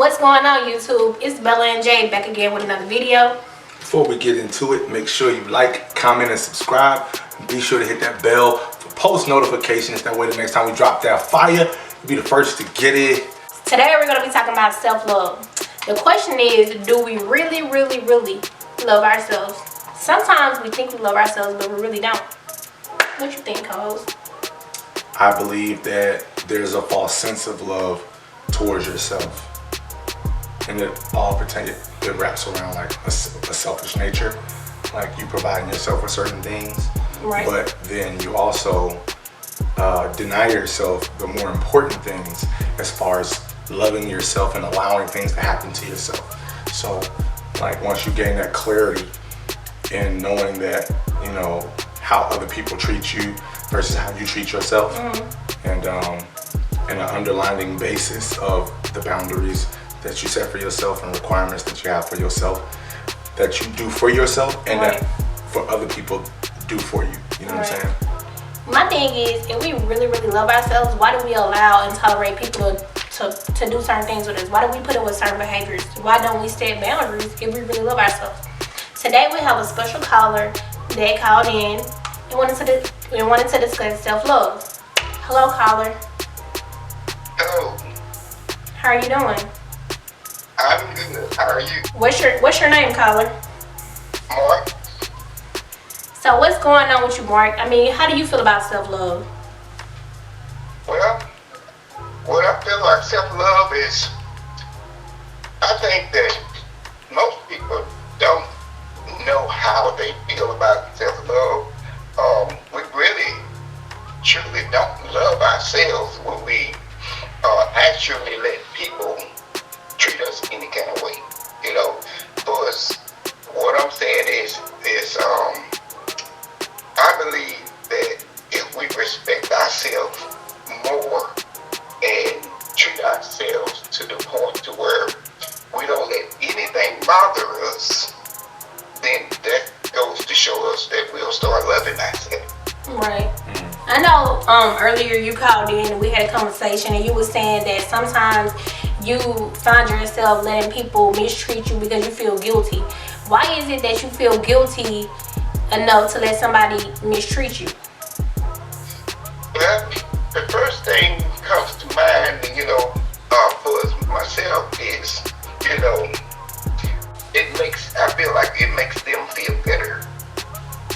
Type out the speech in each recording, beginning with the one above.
What's going on, YouTube? It's Bella and Jay back again with another video. Before we get into it, make sure you like, comment, and subscribe. And be sure to hit that bell for post notifications. That way the next time we drop that fire, you'll be the first to get it. Today we're going to be talking about self-love. The question is, do we really love ourselves? Sometimes we think we love ourselves, but we really don't. What you think, co-host? I believe that there's a false sense of love towards yourself. And it all it wraps around like a selfish nature. Like you providing yourself with certain things. Right. But then you also deny yourself the more important things as far as loving yourself and allowing things to happen to yourself. So like once you gain that clarity in knowing that, you know, how other people treat you versus how you treat yourself, and an underlying basis of the boundaries that you set for yourself and requirements that you have for yourself, that you do for yourself and that for other people do for you. You know what I'm saying? My thing is, if we really love ourselves, why do we allow and tolerate people to do certain things with us? Why do we put up with certain behaviors? Why don't we set boundaries if we really love ourselves? Today we have a special caller that called in and wanted to discuss self-love. Hello, caller. Hello. How are you doing? I'm good. How are you? What's your name, caller? Mark. So what's going on with you, Mark? I mean, how do you feel about self-love? Well, what I feel like self-love is, I think that most people don't know how they feel about self-love. We really, truly don't love ourselves when we actually let people treat us any kind of way. You know, but what I'm saying is I believe that if we respect ourselves more and treat ourselves to the point to where we don't let anything bother us, then that goes to show us that we'll start loving ourselves. Right. I know earlier you called in and we had a conversation and you were saying that sometimes you find yourself letting people mistreat you because you feel guilty. Why is it that you feel guilty enough to let somebody mistreat you? Well, the first thing comes to mind, you know, for myself is, you know, I feel like it makes them feel better.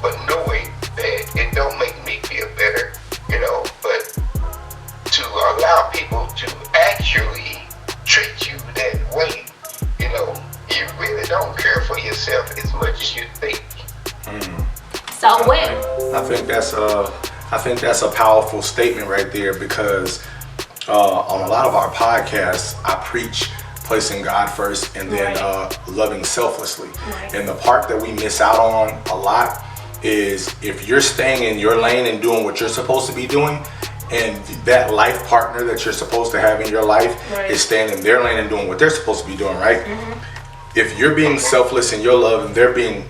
But knowing that it don't make me feel better, you know, but to allow people to actually treat you that way, you know, you really don't care for yourself as much as you think. So what? I think that's a powerful statement right there, because on a lot of our podcasts, I preach placing God first and then loving selflessly. And the part that we miss out on a lot is if you're staying in your lane and doing what you're supposed to be doing, and that life partner that you're supposed to have in your life is staying in their lane and doing what they're supposed to be doing, right? If you're being selfless in your love and they're being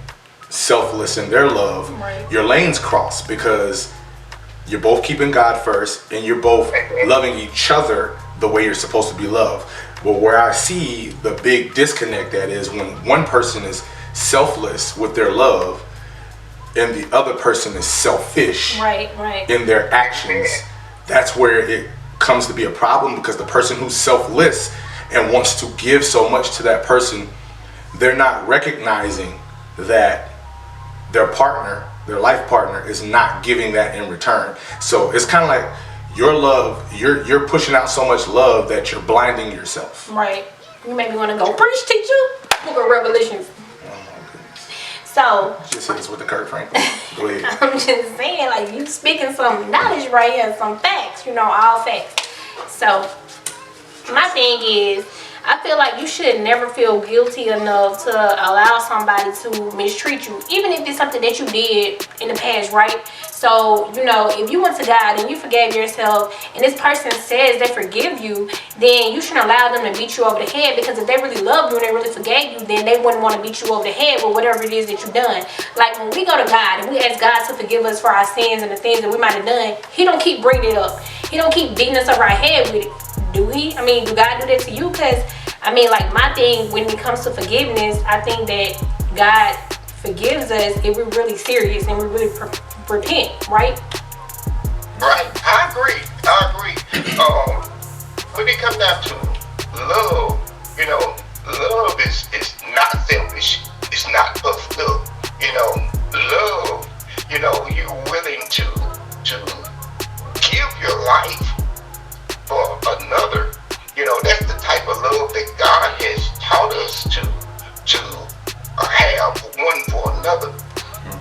selfless in their love, your lanes cross, because you're both keeping God first and you're both loving each other the way you're supposed to be loved. But where I see the big disconnect that is when one person is selfless with their love and the other person is selfish in their actions. That's where it comes to be a problem, because the person who's selfless and wants to give so much to that person, they're not recognizing that their partner, their life partner, is not giving that in return. So it's kind of like your love, you're pushing out so much love that you're blinding yourself. Right. You made me want to go preach, teacher. Book of Revelations. So just hit us with the Kurt Franklin. Go ahead. I'm just saying, like, you speaking some knowledge right here, some facts, you know, all facts. So my thing is, I feel like you should never feel guilty enough to allow somebody to mistreat you, even if it's something that you did in the past, right? So, you know, if you went to God and you forgave yourself and this person says they forgive you, then you shouldn't allow them to beat you over the head, because if they really loved you and they really forgave you, then they wouldn't want to beat you over the head with whatever it is that you've done. Like when we go to God and we ask God to forgive us for our sins and the things that we might have done, He don't keep bringing it up. He don't keep beating us over our head with it. Do He? I mean, do God do that to you? Because I mean, like, my thing when it comes to forgiveness, I think that God forgives us if we're really serious and we really repent, right? Right. I agree. When it comes down to love, love is not selfish. It's not puffed up. Love, you're willing to give your life for another. That's the type of love that God has taught us to have one for another.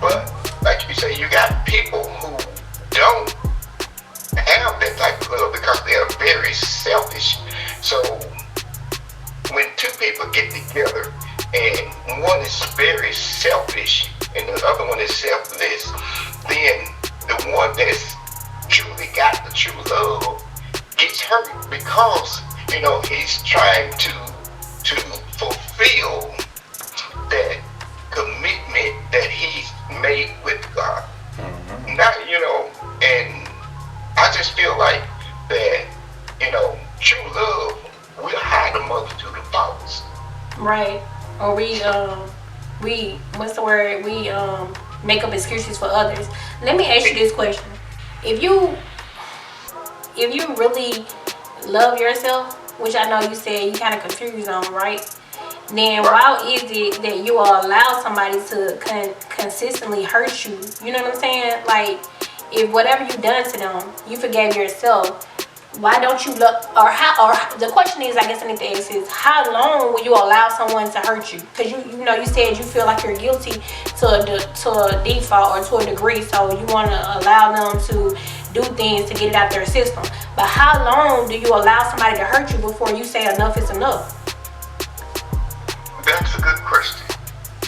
But like you say, you got people who don't have that type of love because they are very selfish. So when two people get together and one is very selfish and the other one is selfless, then the one that's truly got the true love gets hurt because he's trying to fulfill that commitment that he's made with God. Not, and I just feel like that, true love will hide a multitude of faults. Right. Or we what's the word? We make up excuses for others. Let me ask you this question. If you really love yourself, which I know you said you kind of confused on, right? Then why is it that you will allow somebody to consistently hurt you? You know what I'm saying? Like, if whatever you done to them, you forgave yourself, why don't you look, or the question is, I guess I need to ask is, how long will you allow someone to hurt you? Because you said you feel like you're guilty to a default or to a degree, so you want to allow them to do things to get it out their system. But how long do you allow somebody to hurt you before you say enough is enough? That's a good question.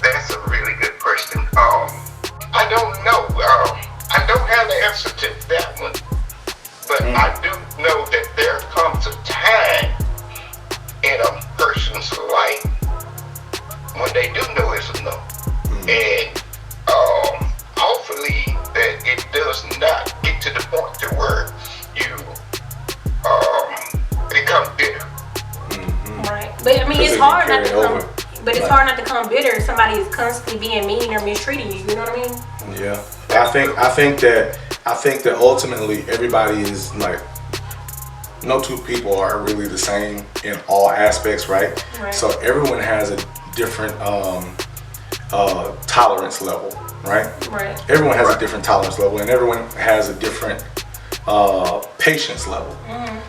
That's a really good question. I don't know. I don't have the answer to that one. But I do know that there comes a time in a person's life when they do know it's enough. And hopefully that it does not get to the point to where you become bitter. Right. But I mean, it's hard not to come. But it's hard not to come bitter if somebody is constantly being mean or mistreating you. You know what I mean? Yeah. I think that ultimately everybody is like, no two people are really the same in all aspects, right? So everyone has a different tolerance level, right? Everyone has a different tolerance level, and everyone has a different patience level.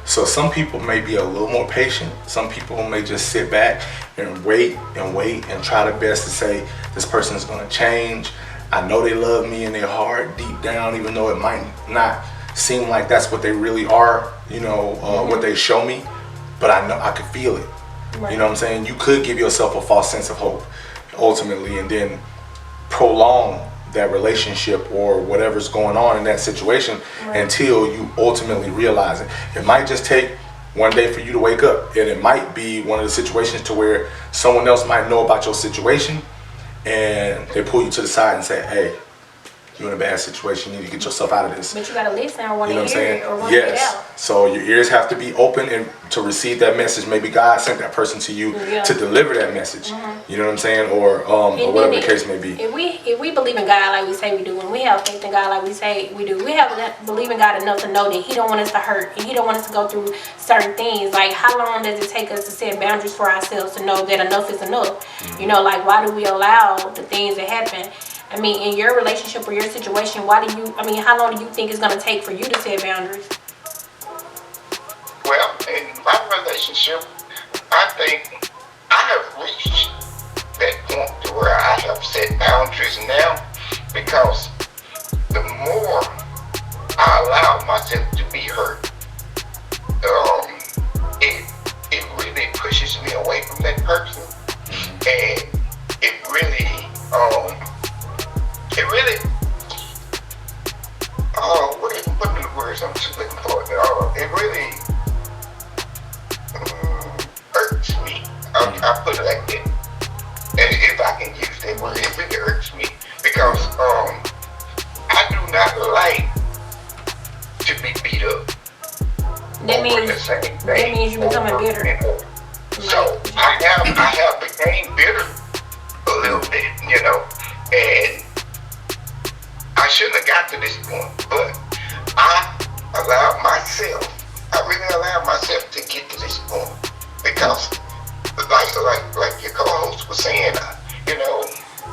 So some people may be a little more patient. Some people may just sit back and wait and try their best to say, this person is going to change. I know they love me in their heart deep down, even though it might not seem like that's what they really are, what they show me, but I know I could feel it. You know what I'm saying? You could give yourself a false sense of hope ultimately, and then prolong that relationship or whatever's going on in that situation until you ultimately realize it. It might just take one day for you to wake up, and it might be one of the situations to where someone else might know about your situation and they pull you to the side and say, hey, you're in a bad situation, you need to get yourself out of this. But you gotta listen or want to hear it or want to get out. So your ears have to be open and to receive that message. Maybe God sent that person to you to deliver that message. You know what I'm saying? Or whatever the case may be. If we believe in God like we say we do, and we have faith in God like we say we do, we have to believe in God enough to know that He don't want us to hurt and He don't want us to go through certain things. Like, how long does it take us to set boundaries for ourselves to know that enough is enough? Like, why do we allow the things that happen? I mean, in your relationship or your situation, how long do you think it's going to take for you to set boundaries? Well, in my relationship, I think I have reached that point to where I have set boundaries now, because the more I allow myself to be hurt, it really pushes me away from that person, and it really what are the words I'm just looking for? It really hurts me. I put it like that. And if I can use that word, it really hurts me, because I do not like to be beat up. That means you're becoming bitter. So I have became bitter a little bit, and I shouldn't have got to this point, but I really allowed myself to get to this point because, like your co-host was saying,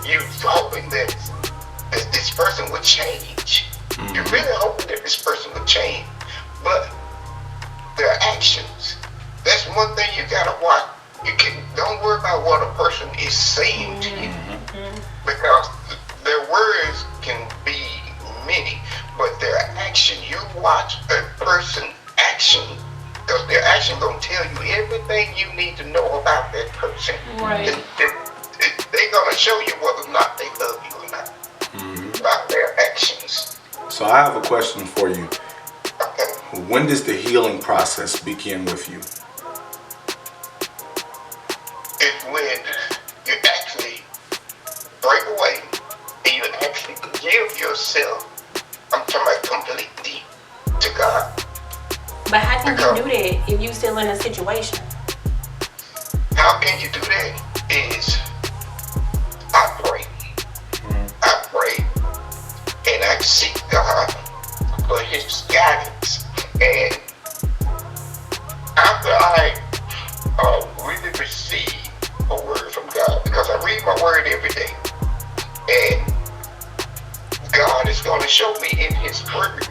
you hoping that this person would change. You're really hoping that this person would change, but their actions. That's one thing you gotta watch. Don't worry about what a person is saying to you, because their words can be many, but their action. You watch a person's action, because their action gonna tell you everything you need to know about that person. Right. They're gonna show you whether or not they love you or not about their actions. So I have a question for you. Okay. When does the healing process begin with you? It's when you actually break away and you actually give yourself, I'm talking about completely, to God. But how can you do that if you still in a situation? How can you do that? Is I pray. I pray and I seek God for His guidance. And after I really receive a word from God, because I read my word every day, and God is going to show me in His word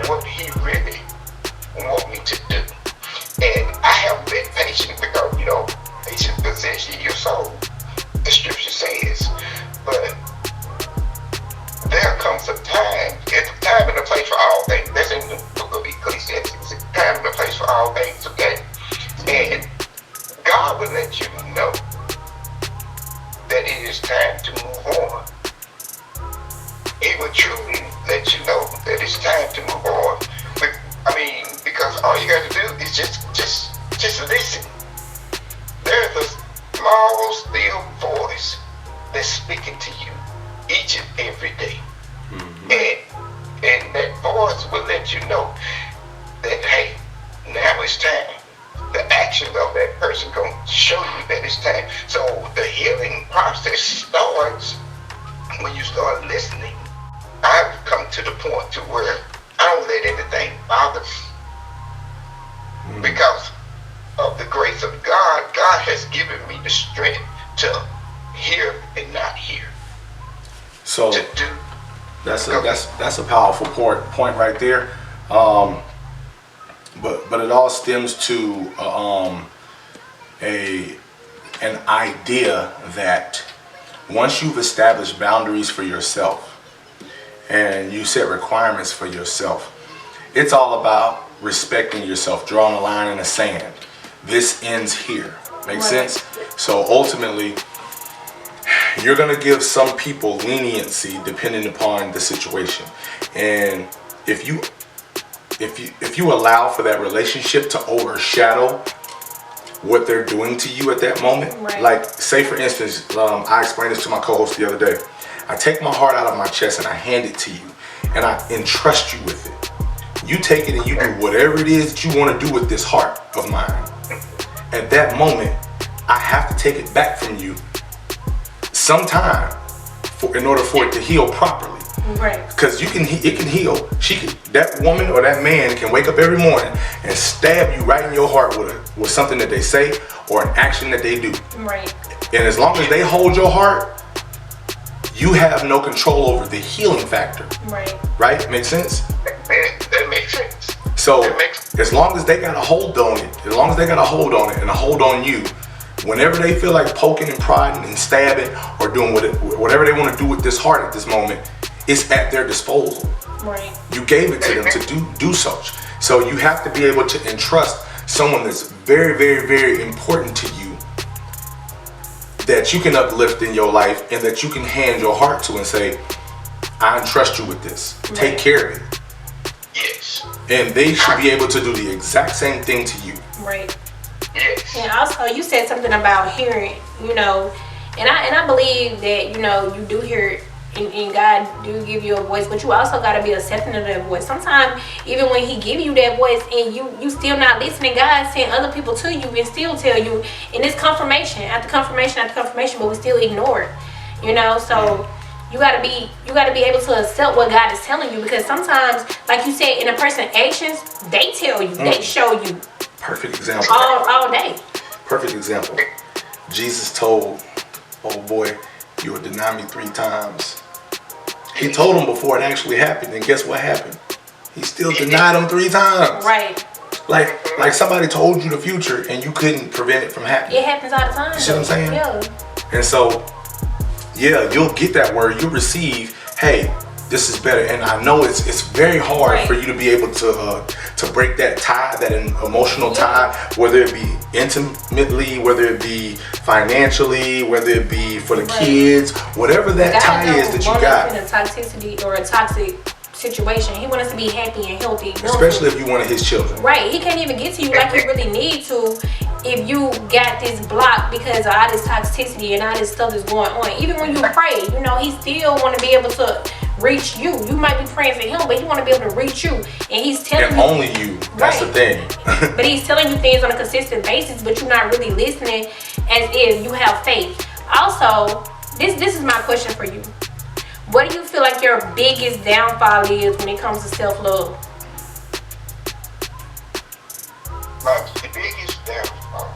what He really wants me to do. And I have been patient because, patience possesses your soul, the scripture says. But there comes a time, it's a time and a place for all things. That's in the book of Ecclesiastes. It's a time and a place for all things, okay? And God will let you know that it is time to move on. He will truly let you know that it's time to move on. But, because all you got to do is just listen. There's a small, still voice that's speaking to you each and every day. And that voice will let you know that, hey, now it's time. The action of that person going to show you that it's time. So the healing process starts when you start listening. I've come to the point to where I don't let anything bother me. Because of the grace of God, God has given me the strength to hear and not hear. So To do. that's a powerful point right there. But it all stems to an idea that once you've established boundaries for yourself and you set requirements for yourself, it's all about respecting yourself, drawing a line in the sand. This ends here. Makes sense? So ultimately, you're going to give some people leniency depending upon the situation. And if you allow for that relationship to overshadow what they're doing to you at that moment, like say for instance, I explained this to my co-host the other day. I take my heart out of my chest and I hand it to you and I entrust you with it. You take it and you do whatever it is that you want to do with this heart of mine. At that moment, I have to take it back from you sometime in order for it to heal properly. Right. Because it can heal. That woman or that man can wake up every morning and stab you right in your heart with something that they say or an action that they do. Right. And as long as they hold your heart, you have no control over the healing factor. Right. Right? Makes sense? That makes sense. So as long as they got a hold on it, and a hold on you, whenever they feel like poking and prodding and stabbing or doing whatever they want to do with this heart at this moment, it's at their disposal. Right. You gave it to them to do such. So you have to be able to entrust someone that's very, very, very important to you, that you can uplift in your life and that you can hand your heart to and say, I entrust you with this. Right. Take care of it. Yes. And they should be able to do the exact same thing to you. Right. Yes. And also, you said something about hearing, and I believe that, you do hear and God do give you a voice, but you also got to be accepting of that voice. Sometimes even when he give you that voice and you still not listening, God send other people to you and still tell you, and it's confirmation after confirmation after confirmation, but we still ignore it, you know. So you gotta be able to accept what God is telling you, because sometimes, like you said, in a person's actions, they tell you, they show you. Perfect example. All day. Perfect example. Jesus told, oh boy, you will deny me 3 times. He told him before it actually happened, and guess what happened? He still denied him 3 times. Right. Like somebody told you the future and you couldn't prevent it from happening. It happens all the time. You see what I'm saying? Yeah. And so, yeah, you'll get that word. You'll receive, hey, this is better. And I know it's very hard for you to be able to break that tie, that emotional tie, whether it be intimately, whether it be financially, whether it be for the kids, whatever that tie is that you got. In a toxicity or a toxic situation, he wants us to be happy and healthy. Especially if you one of his children. Right. He can't even get to you like he really need to if you got this block because of all this toxicity and all this stuff that's going on. Even when you pray, you know, he still want to be able to reach you. You might be praying for him, but he want to be able to reach you, and he's telling you. Only you. That's the thing. But he's telling you things on a consistent basis, but you're not really listening as if you have faith. Also, this is my question for you. What do you feel like your biggest downfall is when it comes to self-love? My biggest downfall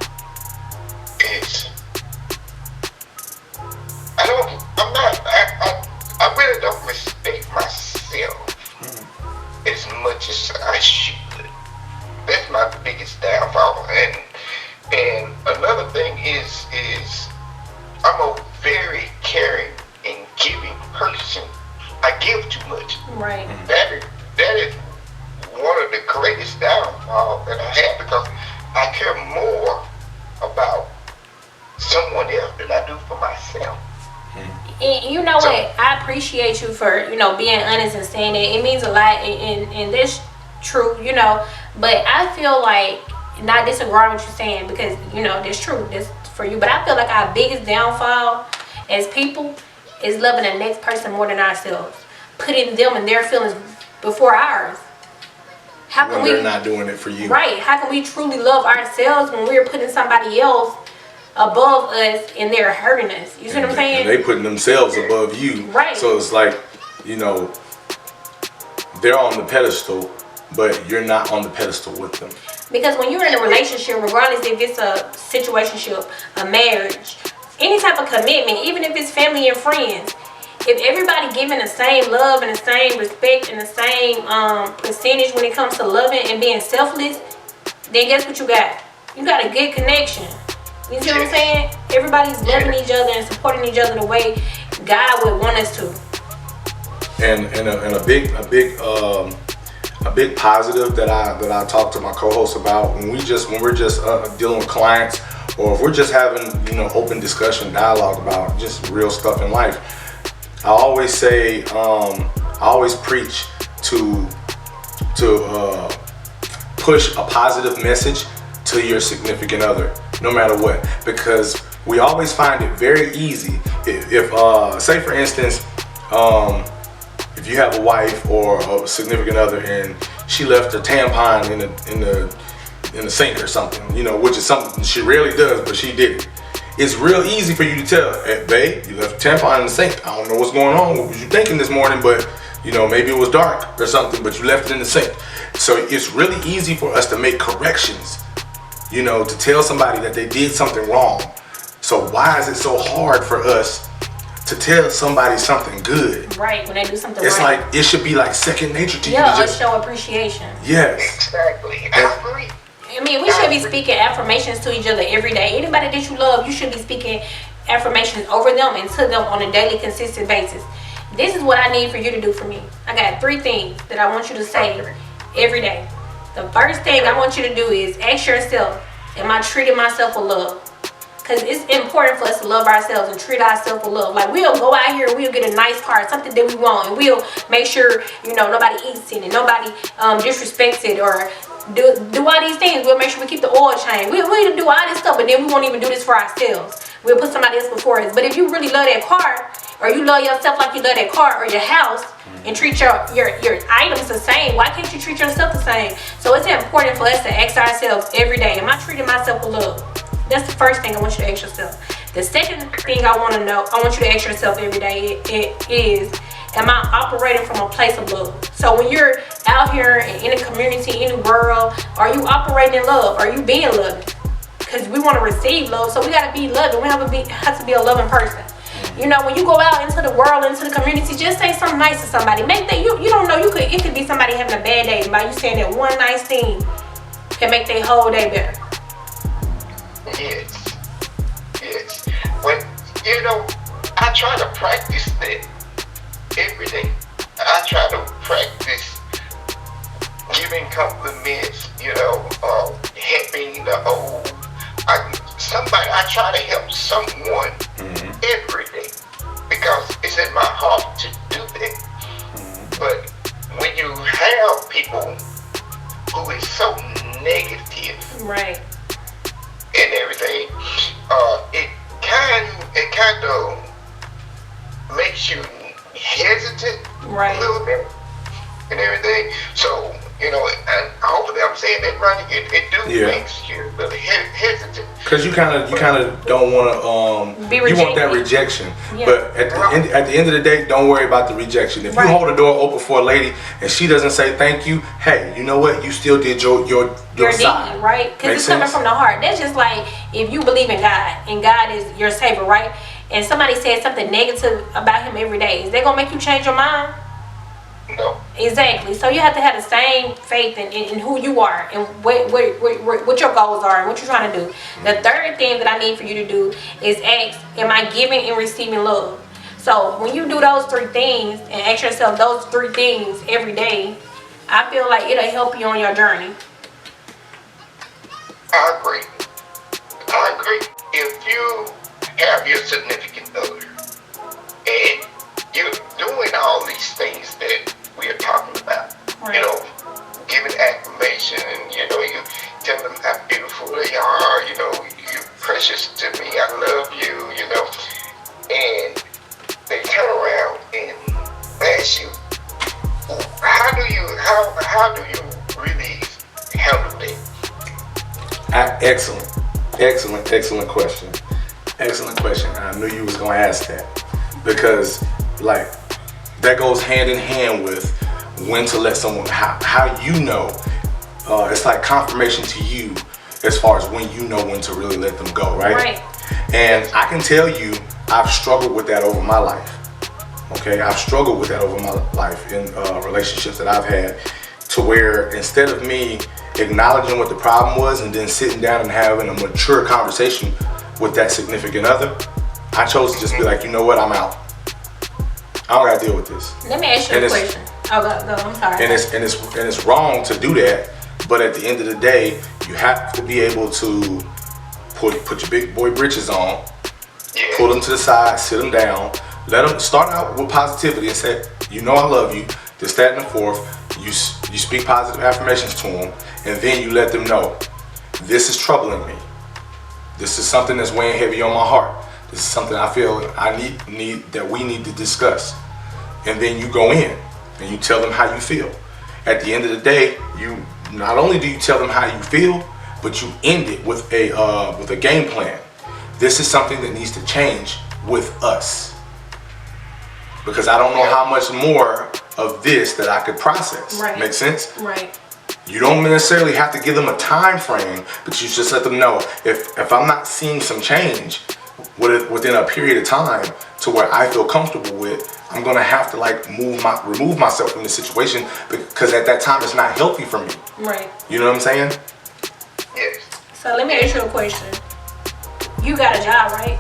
is I really don't respect myself as much as I should. That's my biggest downfall. And another thing is I'm a very caring and giving person. I give too much. Right. That is one of the greatest downfalls that I have, because I care more about someone else than I do for myself. And you know what? I appreciate you for, you know, being honest and saying that. It means a lot, and that's true, you know. But I feel like, not disagreeing with you saying, because, you know, that's true. That's for you. But I feel like our biggest downfall as people is loving the next person more than ourselves. Putting them and their feelings before ours. How can they're not doing it for you? Right. How can we truly love ourselves when we're putting somebody else above us and they're hurting us? You see what I'm saying? And they putting themselves above you. Right. So it's like, you know, they're on the pedestal, but you're not on the pedestal with them. Because when you're in a relationship, regardless if it's a situationship, a marriage, any type of commitment, even if it's family and friends, if everybody giving the same love and the same respect and the same percentage when it comes to loving and being selfless, then guess what you got? You got a good connection. You see what I'm saying? Everybody's loving each other and supporting each other the way God would want us to. And a big positive that I talk to my co-hosts about when we're just dealing with clients, or if we're just having, you know, open discussion, dialogue about just real stuff in life. I always say, I always preach to push a positive message to your significant other, no matter what, because we always find it very easy. If say for instance, if you have a wife or a significant other and she left a tampon in the sink or something, you know, which is something she rarely does, but she did it. It's real easy for you to tell, hey, babe, you left a tampon in the sink. I don't know what's going on. What was you thinking this morning? But, you know, maybe it was dark or something, but you left it in the sink. So it's really easy for us to make corrections, you know, to tell somebody that they did something wrong. So why is it so hard for us to tell somebody something good? Right, when they do something it's right. Like, it should be like second nature to you. Yeah, to just show appreciation. Yes. Exactly. I agree. I mean, we should be speaking affirmations to each other every day. Anybody that you love, you should be speaking affirmations over them and to them on a daily, consistent basis. This is what I need for you to do for me. I got 3 things that I want you to say every day. The first thing I want you to do is ask yourself, am I treating myself with love? Because it's important for us to love ourselves and treat ourselves with love. Like, we'll go out here and we'll get a nice car, something that we want, and we'll make sure, you know, nobody eats it and nobody disrespects it, or do all these things. We'll make sure we keep the oil change. We'll do all this stuff, but then we won't even do this for ourselves. we'll put somebody else before us. But if you really love that car, or you love yourself like you love that car or your house, and treat your items the same, why can't you treat yourself the same? So it's important for us to ask ourselves every day, am I treating myself with love? That's the first thing I want you to ask yourself. The second thing I want you to ask yourself every day is, am I operating from a place of love? So when you're out here in a community, in the world, are you operating in love? Are you being loving? Because we want to receive love, so we got to be loving. We have to be a loving person. You know, when you go out into the world, into the community, just say something nice to somebody. Make that you don't know, it could be somebody having a bad day, and by you saying that one nice thing can make their whole day better. Yes. When I try to practice that every day. I try to practice giving compliments, helping the old. I try to help someone every day because it's in my heart to do that. But when you have people who is so negative, right, and everything, it kind of makes you hesitant, right, a little bit and everything. So, and hopefully I'm saying that right. It makes you a little hesitant. Because you kind of don't want to you want that rejection. Yeah. But at the end of the day, don't worry about the rejection. If you hold the door open for a lady and she doesn't say thank you, hey, you know what? You still did your side, deed, right? Because it's coming from the heart. That's just like if you believe in God and God is your savior, right? And somebody says something negative about him every day, is that gonna make you change your mind? No. Exactly. So you have to have the same faith in who you are and what your goals are and what you're trying to do. The third thing that I need for you to do is ask, am I giving and receiving love? So when you do those three things and ask yourself those three things every day, I feel like it'll help you on your journey. I agree. If you have your significant other and you're doing all these things that we are talking about, right, giving affirmation, and you tell them how beautiful they are, you're precious to me, I love you, and they turn around and ask you, how do you really handle that? Excellent question. I knew you was gonna ask that because that goes hand in hand with when to let someone, how it's like confirmation to you as far as when you know when to really let them go, right? And I can tell you I've struggled with that over my life. Okay, I've struggled with that over my life in relationships that I've had, to where instead of me acknowledging what the problem was and then sitting down and having a mature conversation with that significant other, I chose to just be like, you know what, I'm out. I don't gotta deal with this. Let me ask you a question. Oh, go. I'm sorry. And it's wrong to do that, but at the end of the day, you have to be able to put your big boy britches on, pull them to the side, sit them down, let them start out with positivity and say, I love you, this, that, and the fourth. You speak positive affirmations to them, and then you let them know, this is troubling me. This is something that's weighing heavy on my heart. This is something I feel I need that we need to discuss. And then you go in and you tell them how you feel. At the end of the day, you not only do you tell them how you feel, but you end it with a game plan. This is something that needs to change with us, because I don't know how much more of this that I could process. Right. Make sense? Right. You don't necessarily have to give them a time frame, but you just let them know, if I'm not seeing some change within a period of time to where I feel comfortable with, I'm gonna have to remove myself from the situation, because at that time it's not healthy for me. Right. You know what I'm saying? Yes. So let me ask you a question. You got a job, right?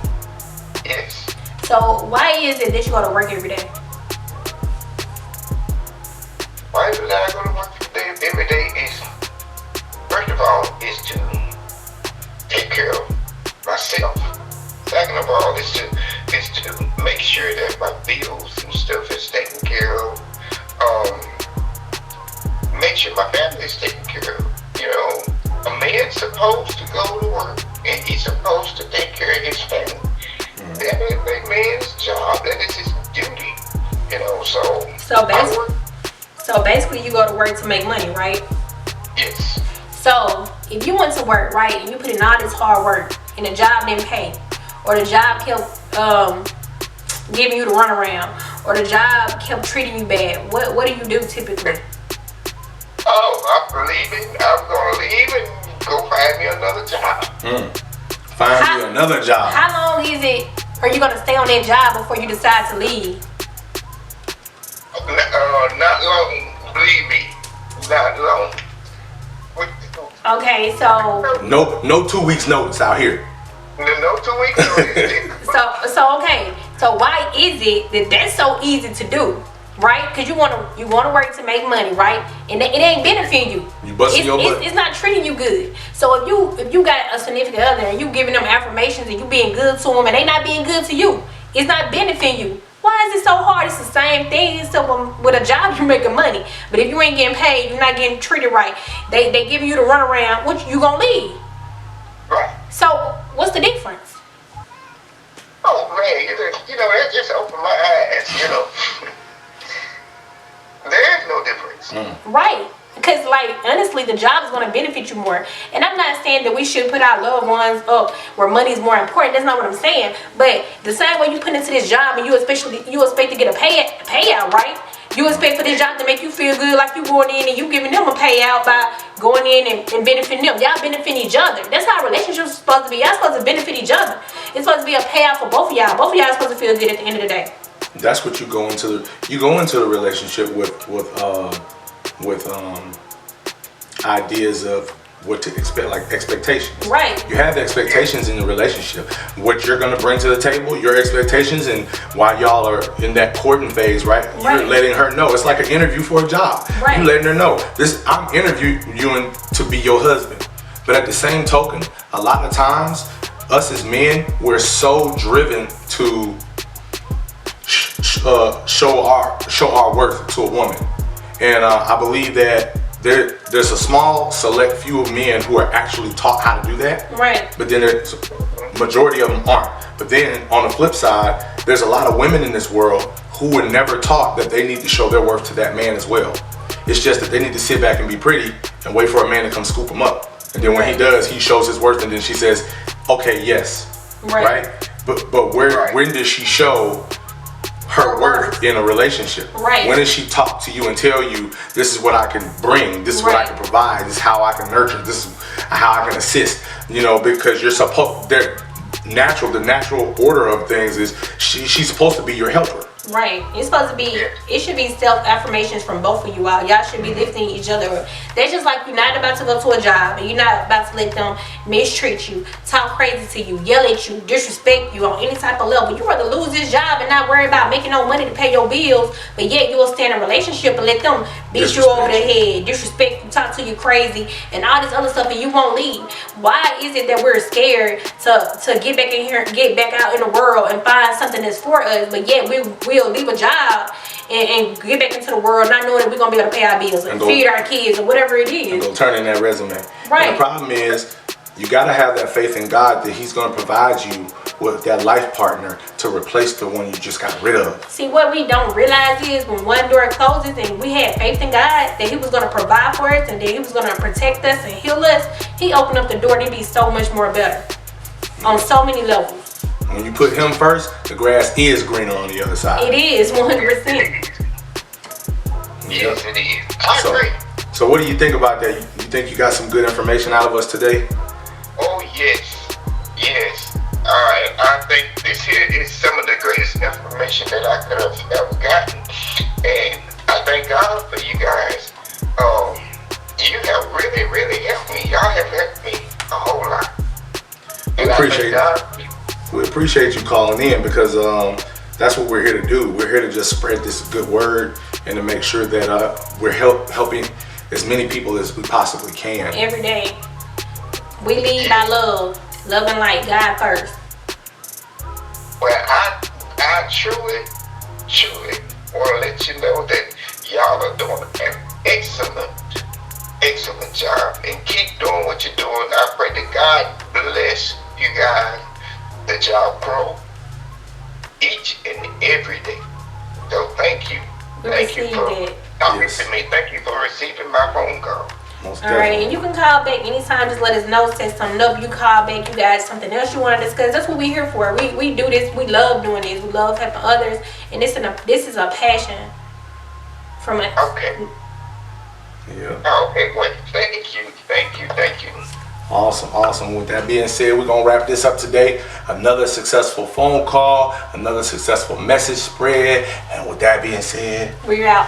Yes. So why is it that you go to work every day? Why is it that I go to work every day is, first of all, is to take care of myself. Second of all, is to make sure that my bills and stuff is taken care of. Make sure my family is taken care of. A man's supposed to go to work and he's supposed to take care of his family. That is a man's job. That is his duty. You know, So basically, you go to work to make money, right? yes. So if you went to work, right, and you put in all this hard work, and the job didn't pay, or the job kept giving you the runaround, or the job kept treating you bad, what do you do typically? Oh, I'm leaving. I'm gonna leave and go find me another job. Find you another job. How long is it? Are you gonna stay on that job before you decide to leave? Not long. Believe me, not long. Okay, so No 2 weeks notice out here. No 2 weeks notice. so why is it that that's so easy to do, right? Because you want to work to make money, right? And it ain't benefiting you. You busting your butt. It's not treating you good. So if you got a significant other and you giving them affirmations and you being good to them and they not being good to you, it's not benefiting you. Why is it so hard? It's the same thing. So with a job, you're making money. But if you ain't getting paid, you're not getting treated right. They giving you the runaround. What you gonna leave? Right. So what's the difference? Oh man, that just opened my eyes. There is no difference. Right. Because, honestly, the job is going to benefit you more. And I'm not saying that we should put our loved ones up where money is more important. That's not what I'm saying. But the same way you put into this job and you expect to get a payout, right? You expect for this job to make you feel good, like you going in and you giving them a payout by going in and benefiting them. Y'all benefiting each other. That's how relationships are supposed to be. Y'all supposed to benefit each other. It's supposed to be a payout for both of y'all. Both of y'all are supposed to feel good at the end of the day. That's what you go into. You go into the relationship with ideas of what to expect, like expectations. Right. You have the expectations in the relationship. What you're gonna bring to the table, your expectations, and while y'all are in that courting phase, right? You're letting her know. It's like an interview for a job. Right. You letting her know I'm interviewing to be your husband. But at the same token, a lot of times, us as men, we're so driven to show our worth to a woman. And I believe that there's a small select few of men who are actually taught how to do that. Right. But then majority of them aren't. But then on the flip side, there's a lot of women in this world who were never taught that they need to show their worth to that man as well. It's just that they need to sit back and be pretty and wait for a man to come scoop them up. And then when he does, he shows his worth, and then she says, okay, yes. Right? But when does she show her worth in a relationship? Right. When does she talk to you and tell you, this is what I can bring, this is what I can provide, this is how I can nurture, this is how I can assist, because you're supposed, the natural order of things is she's supposed to be your helper. Right. It's supposed to be, it should be self-affirmations from both of you all. Y'all should be lifting each other up. That's just like you're not about to go to a job and you're not about to let them mistreat you, talk crazy to you, yell at you, disrespect you on any type of level. You rather lose this job and not worry about making no money to pay your bills, but yet you will stay in a relationship and let them beat you over the head, disrespect you, talk to you crazy, and all this other stuff, and you won't leave. Why is it that we're scared to get back in here, get back out in the world and find something that's for us, but yet we'll leave a job and get back into the world not knowing that we're going to be able to pay our bills and feed our kids or whatever it is. And go turn in that resume. Right. And the problem is, you got to have that faith in God that he's going to provide you with that life partner to replace the one you just got rid of. See, what we don't realize is when one door closes and we had faith in God that he was going to provide for us and that he was going to protect us and heal us, he opened up the door to be so much more better on so many levels. When you put him first, the grass is greener on the other side. It is 100%. Yes, it is. I agree. So what do you think about that? You think you got some good information out of us today? Oh, yes. Yes. I think this here is some of the greatest information that I could have ever gotten. And I thank God for you guys. You have really, really helped me. Y'all have helped me a whole lot. And we appreciate you calling in because that's what we're here to do. We're here to just spread this good word and to make sure that we're helping as many people as we possibly can. Every day. We lead by love. Love and light. God first. Well, I truly want to let you know that y'all are doing an excellent job. And keep doing what you're doing. I pray that God bless you guys, that y'all grow every day. So thank you. We Thank you received for it. talking Yes. to me. Thank you for receiving my phone call. Most All right, definitely. and you can call back anytime. Just let us know, set something up. You call back. You got something else you want to discuss. That's what we're here for. We do this. We love doing this. We love helping others, and this is a passion from us. Okay. Yeah. Okay, well, thank you. Thank you. Thank you. Awesome. With that being said, we're gonna wrap this up today. Another successful phone call, another successful message spread, and with that being said, We're out.